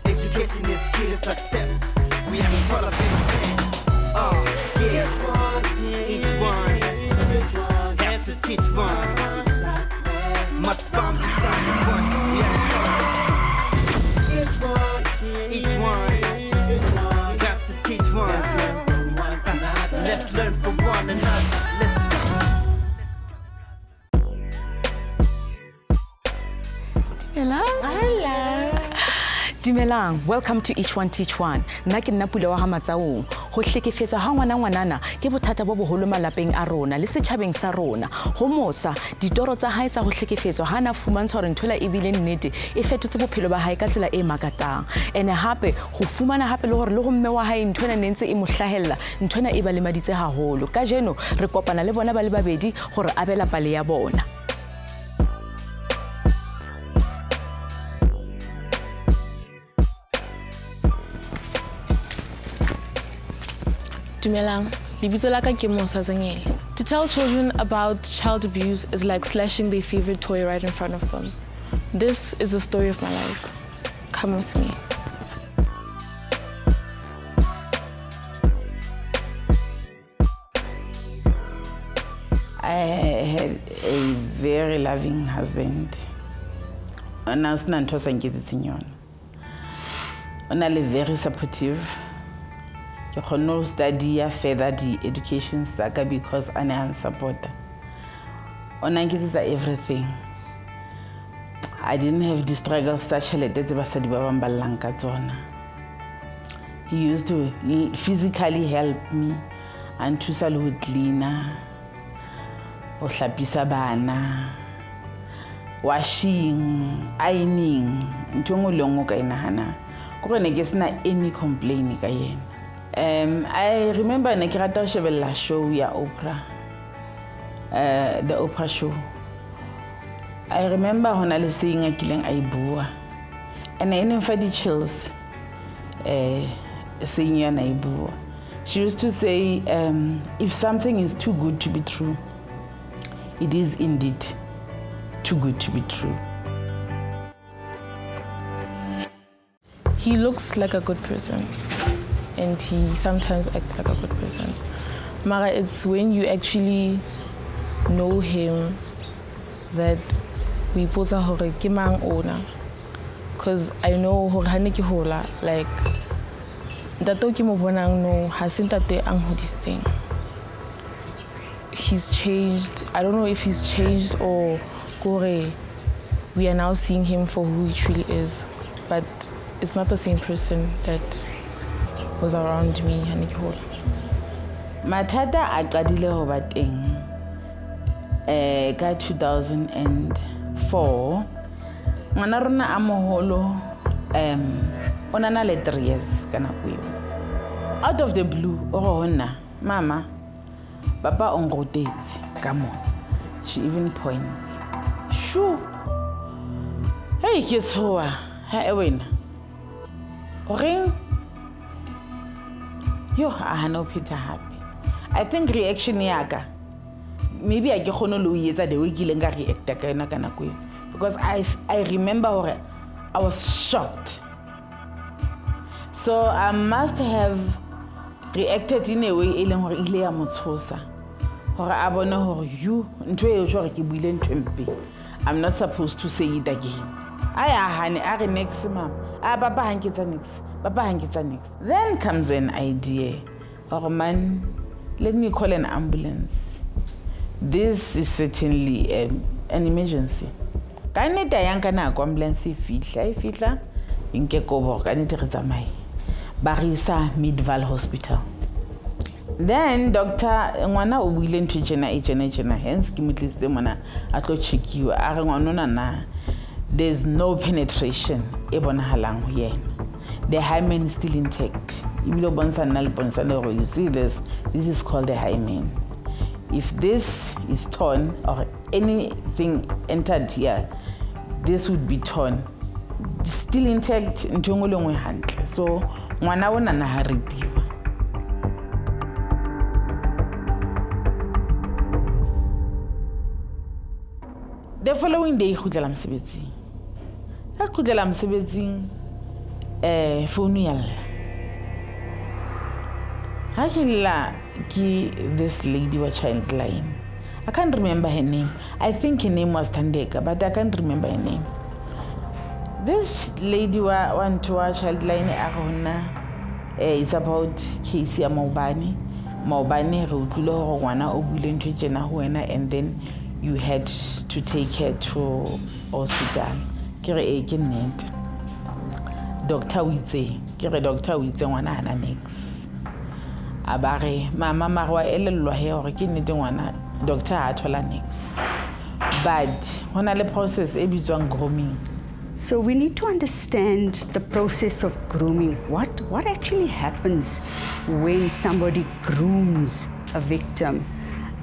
Education is key to success. We haven't taught our parents. Each one have to teach one. Must spawn beside the one. We haven't taught us. Each one got to teach one. Let's learn from one another. Let's go. Dumelang, welcome to Each One Teach One. Nna ke nna Pule wa Hamatsaong. Ho hlekefetswa ha ngwanana ke bothata bo boholo malapeng a rona le setjhabeng sa rona. Ho mosa ditoro tsa hae tsa ho hlekefetswa ha na fumantshwa hore nthola e bile nnete e fetotse bophelo ba hae ka tsela e makatang. Ene hape ho fumana hape le hore le ho mme wa hae nthona nentse e mo hlahella nthona e ba le maditse haholo. Ka jeno re kopana le bona ba le babedi hore a bela pale ya bona. Dumelang, lebitso la ka ke Mosa Zengele. To tell children about child abuse is like slashing their favorite toy right in front of them. This is the story of my life. Come with me. I had a very loving husband. Ona sina ntho sa nketsetseng yona. Ona le very supportive. I could not study further the education saka because I am supporter. On everything. I didn't have the struggle such a He used to physically help me and to salute cleaner, bana, washing, ironing, any complaint. I remember na kirata shebella show ya Oprah, the Oprah show. I remember hona le saying a kileng a bua, and I never the chills. Saying ya na bua. She used to say, if something is too good to be true, it is indeed too good to be true. He looks like a good person. And he sometimes acts like a good person. Mara, it's when you actually know him that we put a hore ke mang ona. Because I know hore hane ke hola, like ntate ke mo bonang no ha se ntate ang hodisitseng. He's changed. I don't know if he's changed or gore we are now seeing him for who he truly is. But it's not the same person that was around me. Mathata a qadile ho ba teng ka 2004 ngwana rona a moholo ona na le 3 years kana kuyo. Out of the blue o hona mama papa on rotate come on. She even points shoo hey ke tshoa ha wena o reng. Yo, I no Peter happy. I think reaction yaga. Maybe I get hono lo yetsa the way kilenga react kana kana kuyo. Because I remember I was shocked. So I must have reacted in a way eleng hore ile ya motshosa. Hore a bona hore you ntwe e jwa ke buile ntwempe. I'm not supposed to say it again. Aya hane a re next mama. Papa hanketsa next. Papa hanketsa next. Then comes an idea. Oh man, let me call an ambulance. This is certainly an emergency. Kaneta yanka na ambulance fitla inke kobo kaneta re tsamai. Barisa Midval Hospital. Then doctor ngwana o buile ntwe jena hence ke motlisitse mona a tlo checkiwa a re ngwana na there's no penetration e bonahalang ho yena. The hymen is still intact. You see this is called the hymen. If this is torn or anything entered here, this would be torn. Still intact, so ngwana wona na haripiwa. The following day, ha khutlela mosebetsing phone ya lla ha ke lla ke this lady wa Childline. I can't remember her name. I think her name was Tandeka, but I can't remember her name. This lady went to our Childline it's about Casey Maubani. Maubani re utlwile hore ngwana o buile ntho tjena ho wena, and then you had to take her to hospital. Ke re ke nnete. Doctor Witse, ke re Doctor Witse ngwana hana next. Abare mama marwa elellwa he hore ke nnete ngwana doctor ha thola next. But hona le process e bitswang grooming. So we need to understand the process of grooming. What actually happens when somebody grooms a victim?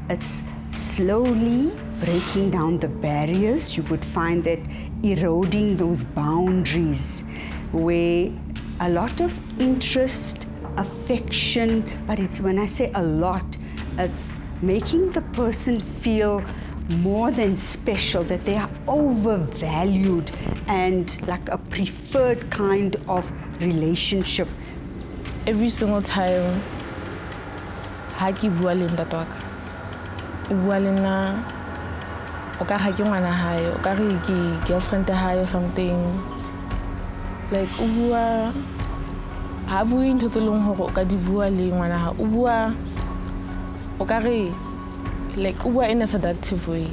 It's slowly breaking down the barriers. You would find that eroding those boundaries where a lot of interest, affection, but it's when I say a lot, it's making the person feel more than special, that they are overvalued and like a preferred kind of relationship. Every single time ha ke bua le ntate wa ka, o bua le nna o ka ga ke ngwana hae, o ka re ke girlfriend hae or something, like o bua ha bue ntho tse leng hore o ka di bua le ngwana ha, o bua o ka re like Uber in a seductive way.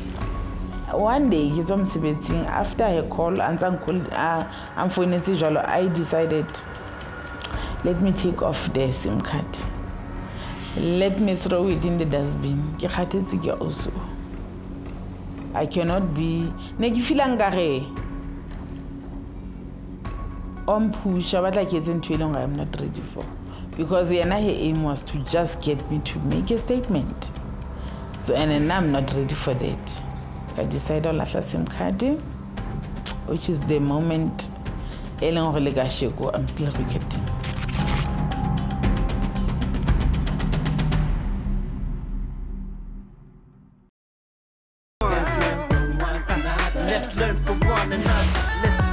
One day, after her call, I'm phoning I decided, let me take off the SIM card. Let me throw it in the dustbin. Also. I cannot be. I'm not ready for. Because her aim was to just get me to make a statement. So, and then I'm not ready for that. I decided on a SIM card, which is the moment I'm still regretting. Let's learn from one another. Let's go.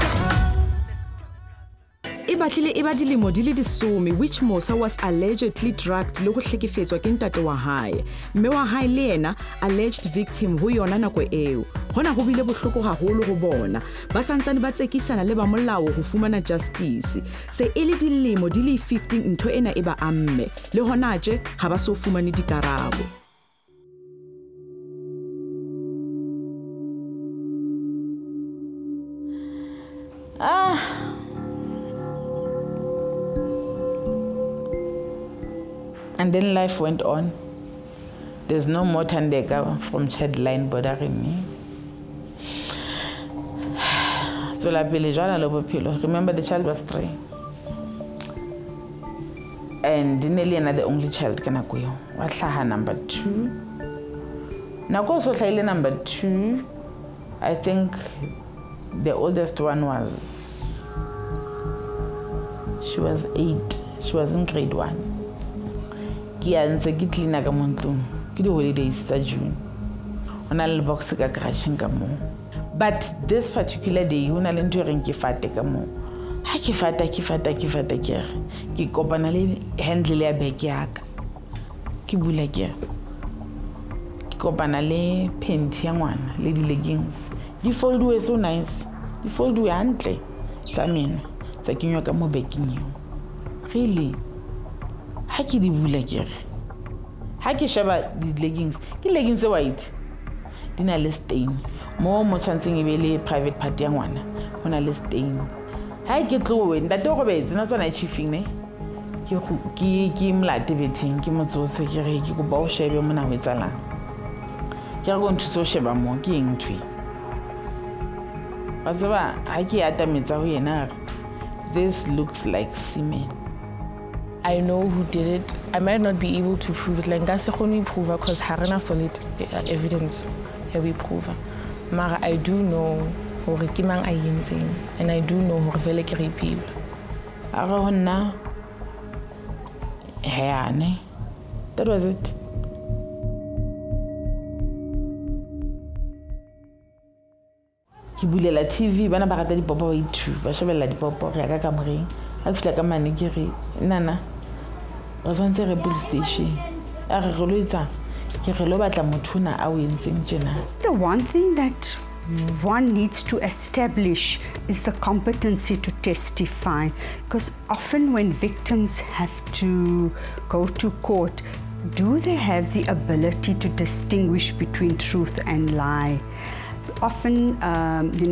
E batlile e ba dilemo di le 10 which Mosa was allegedly drugged le go hlekefetswa ke ntate wa hae. Mme wa hae le yena alleged victim ho yona nako eo. Hona go bile bohloko haholo go bona. Ba santsane ba tsekisana le ba molao go fumana justice. Se e le dilemo di le 15 ntho ena e ba amme. Le hona je ha ba so fumane dikarabo. And then life went on. There's no more Tandeka from Childline bothering me. So remember the child was 3. And Dinelli and the only child Kanakuyo. Watlaha number 2. Nako so number 2. I think the oldest one she was 8. She was in grade 1. But this particular day, I leggings. You fold away so nice. You fold away antle. It's like you are baking you. Really? How can you bula kere? How can you shaba the leggings? The leggings are white. Dina le stain. More chancing ibele private party yang wana. Ona le stain. How get through it? That dog beds. Not so nice chiefing ne. Ki mlate beting. Ki motose kere ki ko bao shebe mona wetala. Ki go ntu so sheba mo ki engtwi. Bazaba haki ata metsa ho yena. This looks like semen. I know who did it. I might not be able to prove it. Like that's the only prove because harana solid evidence here we prove. Mara I do know hore ke mang a yentseng, and I do know hore vele ke rapile. Ara honna hayane. That was it. ke bulela TV bana ba rata dipopo ba ithu ba shebella dipopo re ya ka kamoreng a fitla ka mane ke re nana re tsantse re police station a re lo etsa ke re lo batla mothuna a o entseng tjena. The one thing that one needs to establish is the competency to testify, because often when victims have to go to court, do they have the ability to distinguish between truth and lie? Often,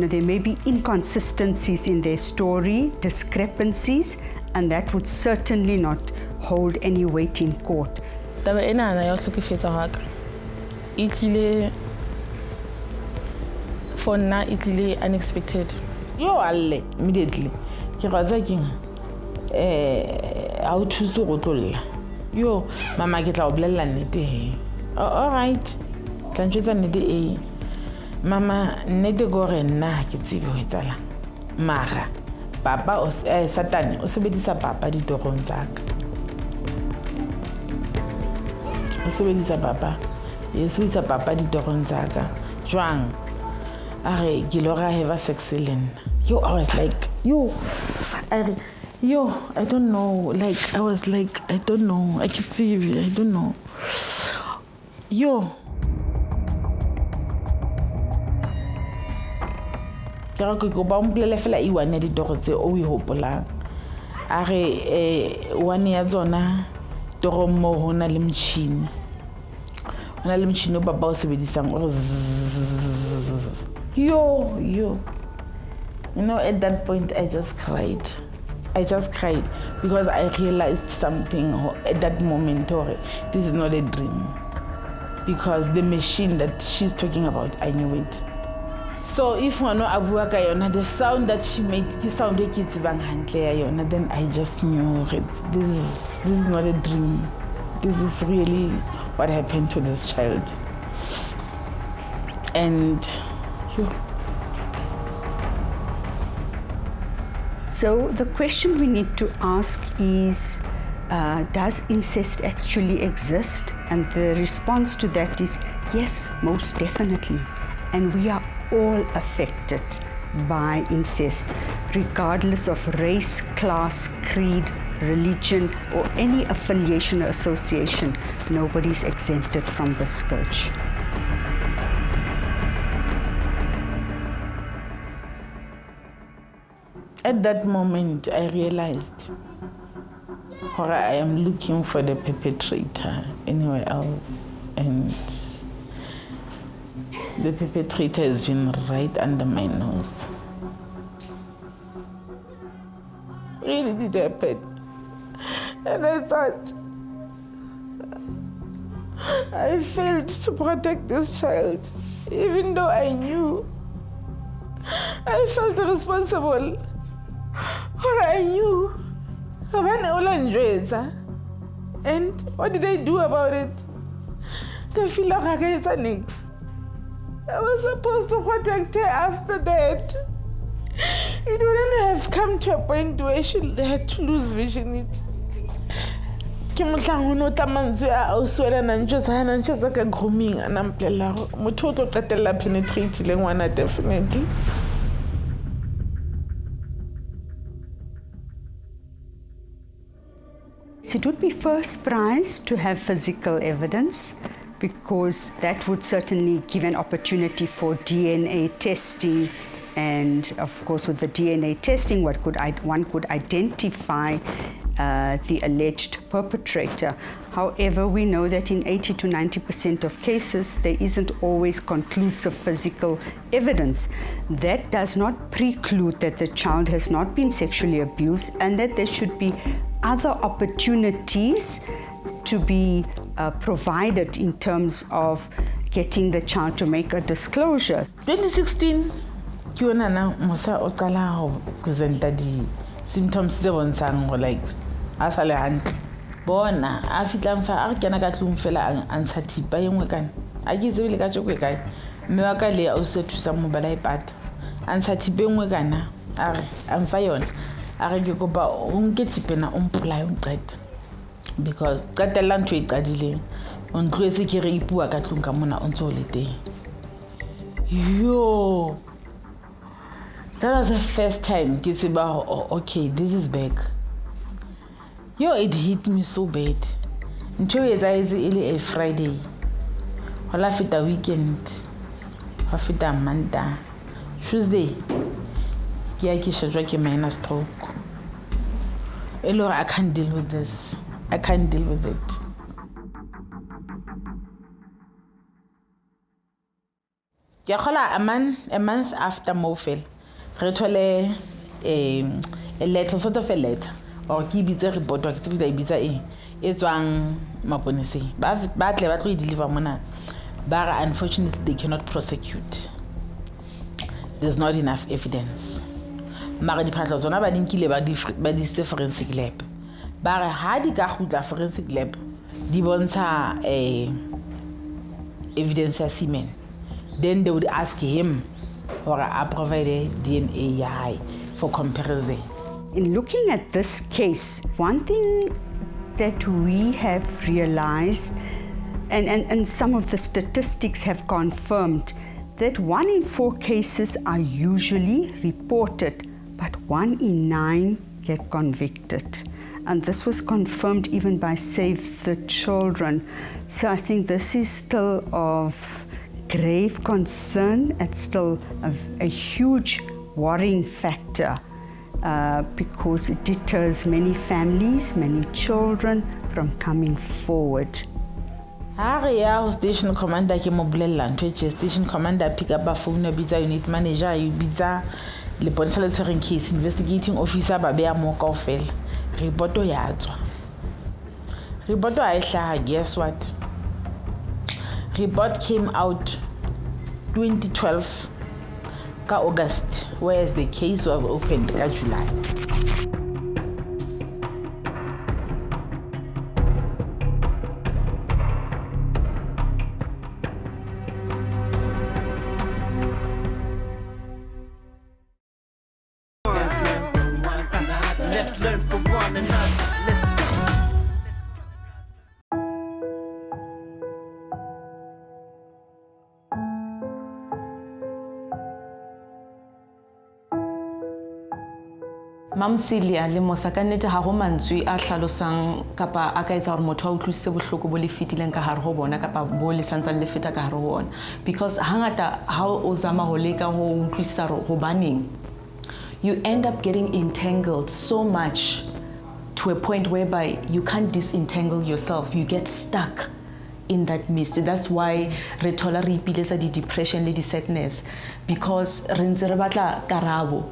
there may be inconsistencies in their story, discrepancies, and that would certainly not hold any weight in court. Taba ena na ya hlokefetsa haka. Itlile for now itlile unexpected. Yo alle immediately. Ke ratsa keng a o thuso go tlolla. Yo mama ke tla o bolella nnete he. All right. Tla ntjwetsa nnete e. Mama nnete go re nna ke tsebe ho etsala. Mara papa o Satan o sebedisa papa ditorong tsaka. O sebedisa papa. Sebedisa papa ditorong tsaka. Jwang are ke lo ga have sex len. Yo I was like I don't know, like I was like I don't know, I can see you, I don't know. Yo ke go ba mpolele fela I one di toro tse o e hopolang. Are one ya tsona toro mo hona le mtšhini. Hona le mtšhini o papa o sebedisang o yo you know, at that point I just cried because I realized something at that moment, or this is not a dream, because the machine that she's talking about, I knew it. So if one abua ka yona, the sound that she made, the sound that kids bang handle yona, then I just knew it. This is not a dream. This is really what happened to this child. And so the question we need to ask is, does incest actually exist? And the response to that is yes, most definitely. And we are all affected by incest, regardless of race, class, creed, religion, or any affiliation or association. Nobody's exempted from the scourge. At that moment, I realized I am looking for the perpetrator anywhere else, and the perpetrator has been right under my nose. Really did happen. And I thought I failed to protect this child, even though I knew I felt responsible. I knew. And what did I do about it? I feel like I next. I was supposed to protect her after that. It wouldn't have come to a point where she had to lose vision. It. Definitely. It would be first prize to have physical evidence, because that would certainly give an opportunity for DNA testing, and of course with the DNA testing one could identify the alleged perpetrator. However, we know that in 80 to 90% of cases there isn't always conclusive physical evidence. That does not preclude that the child has not been sexually abused, and that there should be other opportunities to be provided in terms of getting the child to make a disclosure. 2016, Kionana Musa Okala presented the symptoms they were like asale hantle. Bona a fitlang fa a kena ka tlung fela antsha thipa engwe kana. A ke tsebile ka tshoko kae. Mme wa ka le a o se thusa mo bala ipata. Antsha thipa engwe kana. A re amfa yona. A re ke kopa o nke thipena o mpolaya o qeta. Because qatella ntwe e qadileng. O ntloetse ke re ipua ka tlung ka mona o ntse o le teng. Yo That was the first time it's about, okay, this is back. Yo, it hit me so bad. Until it's a Friday. All after weekend. After Monday. Tuesday. I minor stroke. Hello, I can't deal with this. I can't deal with it. A month after Mofel, retole a letter, sort of a letter, or give it a report, or give it a bizarre. It's one Maponese. But let me deliver Mona. But unfortunately, they cannot prosecute. There's not enough evidence. Mara di phatla tsona ba dinkile ba di forensic lab. Ba ha di ka khutla forensic lab di bontsha evidence ya semen. Then they would ask him or I provide DNA for comparison. In looking at this case, one thing that we have realized, and some of the statistics have confirmed, that 1 in 4 cases are usually reported, but 1 in 9 get convicted. And this was confirmed even by Save the Children. So I think this is still of grave concern. It's still a huge worrying factor because it deters many families, many children from coming forward. Station commander ke mo bolella ntwe station commander pick up a phone bitsa unit manager you bitsa le ponisa le tshwereng case investigating officer ba beya mo kaofela reporto ya tswa reporto a ihlaha guess what report came out 2012 ka August whereas the case was opened ka July. Let's learn from one another. Let's go. Mam Celia le mosa ka nnete ha go mantswe a hlalosang kapa a ka etsa gore motho a utlwisise bohloko bo le fetileng ka hare ho bona kapa bo le santsang le feta ka hare ho bona, because hangata ha o zama ho leka ho utlwisisa ho baneng you end up getting entangled so much to a point whereby you can't disentangle yourself. You get stuck in that mist. That's why re thola re ipilesa di depression le di sadness, because re ntse re batla karabo.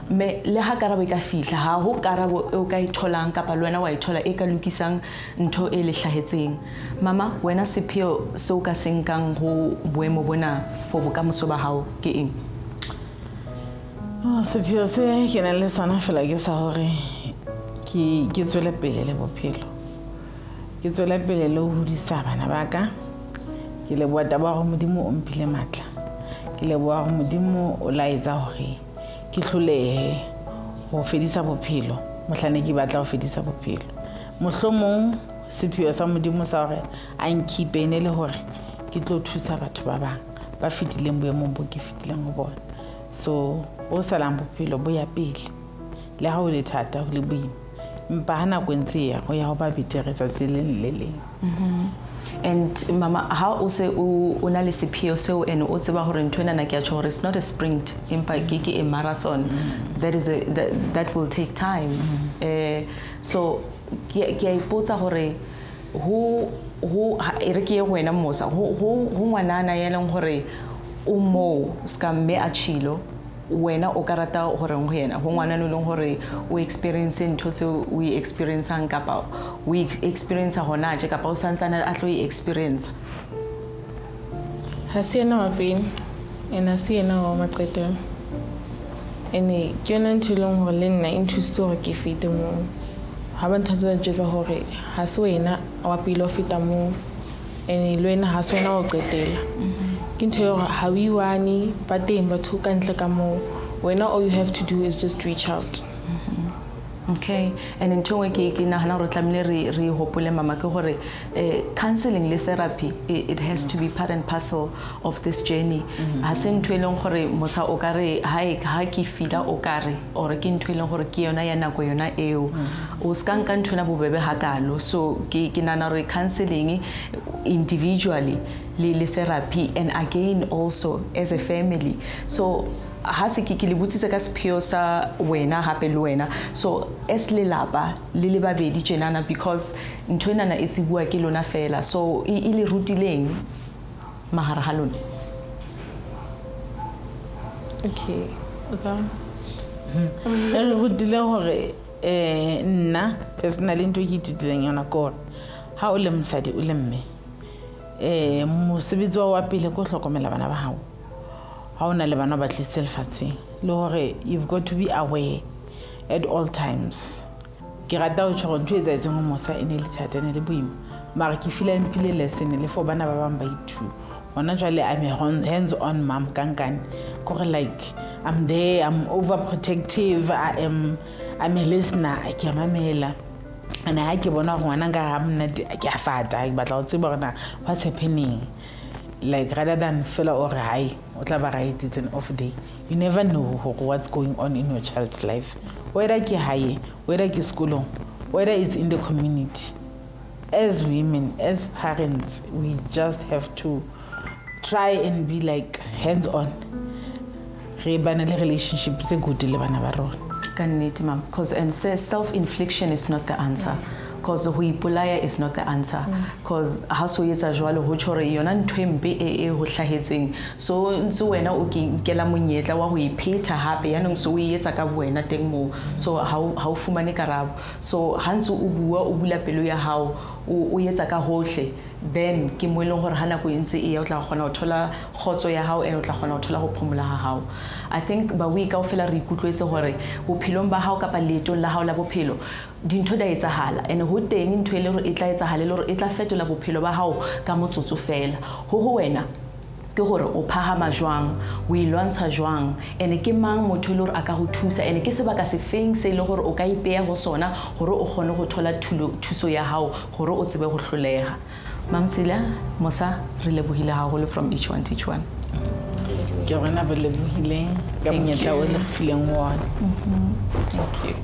Me le ha karabo ka fihla ha ho karabo e o ka itholang kapa le wena wa ithola e ka lokisang ntho e le hlahetseng. Mama, wena sepheo se o ka senkang ho boemo bona for bokamoso ba hao ke eng? Sepheo se ke na le sona fela ke sa hore ke tswela pele le bophelo. Ke tswela pele le ho hodisa bana ba ka. Ke leboha taba gore Modimo o mphile matla. Ke leboha gore Modimo o laetsa hore ke hlolehe ho fedisa bophelo. Mohlane ke batla ho fedisa bophelo. Mohlomong sepheo sa Modimo sa hore a nkhipe ne le hore ke tlo thusa batho ba bang ba fetileng boemong bo ke fetileng ho bona. So o salang bophelo bo ya pele le ha o le thata ho le boima mpa hana go ntse ya go ya ho ba betere tsatsing le leng. And mama, how o se o na le sepheo seo ene o tseba hore ntwena na ke a tshore it's not a sprint empa ke a marathon. That is that will take time. So ke a ipotsa hore ho re ke wena mosa ho ngwanana yeleng hore o mo ska me a chilo wena o karata hore ho yena ho ngwana no leng hore o experience ntho tse o experiencang kapa we experience hona je kapa o santsana a tlo experience ha se na mapeng ena se na wa maqete ene ke yona ntho leng hore le nna interest hore ke fete mo ha ba nthatsa tsa hore ha se wena wa pele o feta mo ene le wena ha se wena o qetela. How you wani but then but who can't look more when all you have to do is just reach out. Okay, and in two weeks, re hopole mama ke gore counseling le therapy it has to be part and parcel of this journey. Hasen tweleng gore mosa o kare ha ke fila o kare or ke ntweleng gore ke yona ya nako yona eo o skanka ntwena bobebe hakalo. So ke nana re counseling individually le therapy and again also as a family. So ha se ke le butsitse ka sepheo sa wena gape le wena, so es le lapa le babedi tjenana because ntwena na itse bua ke lona fela, so ile rutileng mahara ha lona. Okay. Re rutile hore nna personally ntwe ke tutileng yona ko ha o le mosadi o le mme mosebetsi wa pele go hlokomela bana ba hao. How na le bana ba tlise lefatsheng le hore you've got to be aware at all times. Ke rata ho tshwara ntwe tsa etseng mo sa ene le thata ne le boima mara ke feel impile lesson le for bana ba bang ba ithu hona jwale I'm a hands on mom kankane gore like I'm there, I'm overprotective, I'm a listener, ke mamela and ha ke bona gore ngwana nga ga mna ke a fata ke batla go tseba gore what's happening. Like rather than feel or high or right, it's an off day. You never know what's going on in your child's life. Whether it's high, whether it's school, whether it's in the community. As women, as parents, we just have to try and be like hands-on. Relationship is a good because and says self-infliction is not the answer. Because huipolaya is not the answer. Because haso yetsa jwalo ho tshore yona ntwembe ho hlahetseng. So ntse wena o ke nkela monyetla wa ho ipheta hape yanong so o yetsa ka wena teng mo. So ha o fumane karabo. So hantse o bua o bula pelo ya hao o yetsa ka hohle. Then ke mo eleng gore hana go ntse e ya o tla gona ho thola khotso ya hao ene o tla gona ho thola go phumula ha hao. I think ba we ka ofela re ikutlwetse gore bophelong ba hao kapa letong la hao la bophelo dintho da etsahala ene ho teng ntho ele gore e tla etsahala le gore e tla fetola bophelo ba hao ka motsotso fela ho wena ke gore o phahama jwang o ilwantsha jwang ene ke mang motho le gore a ka go thusa ene ke sebaka se feng se le gore o ka ipeya go sona gore o kgone go thola thuso ya hao gore o tsebe go hlolega. Mamsila Mosa re lebohile haholo from each one teach one. Ke rena ba lebohile ka monyetla o le fileng one. Thank you.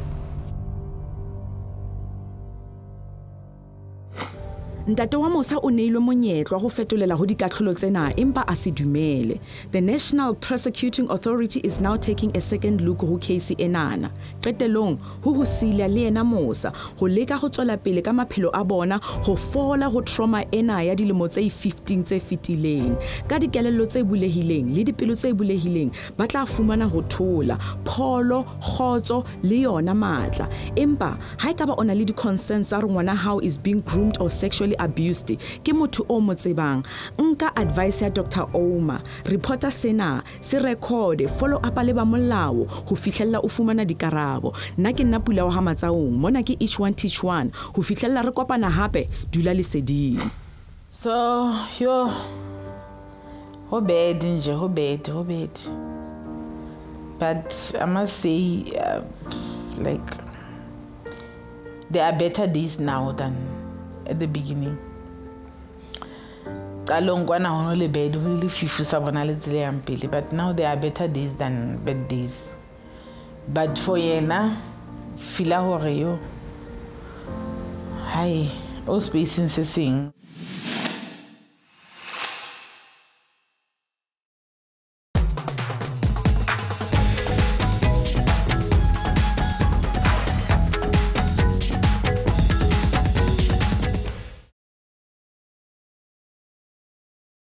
Ntate wa Mosa o neilwe monyetlo go fetolela ho dikatlholo tsena empa a se dumele. The National Prosecuting Authority is now taking a second look ho case enana. Qetelong ho sila le ena Mosa ho leka go tswela pele ka maphelo a bona go fola go trauma ena ya dilemo tse 15 tse fitileng. Ka dikelello tse bulehileng le dipelo tse bulehileng ba tla fumana ho thola pholo khotso le yona matla. Empa ha e ka ba ona le di concerns tsa re ngwana how is being groomed or sexually abused ke motho o mo tsebang nka advice ya Dr. Ouma reporter sena se record follow up le ba molao ho fihlella o fumana dikarabo nna ke nna Pula wa Hamatsaong mona ke each one teach one ho fihlella re kopana hape dula le seding. So yo ho bad nje ho bad but I must say like there are better days now than at the beginning. But now there are better days than bad days. But for yena, fila hore yo, hi, o space in sing.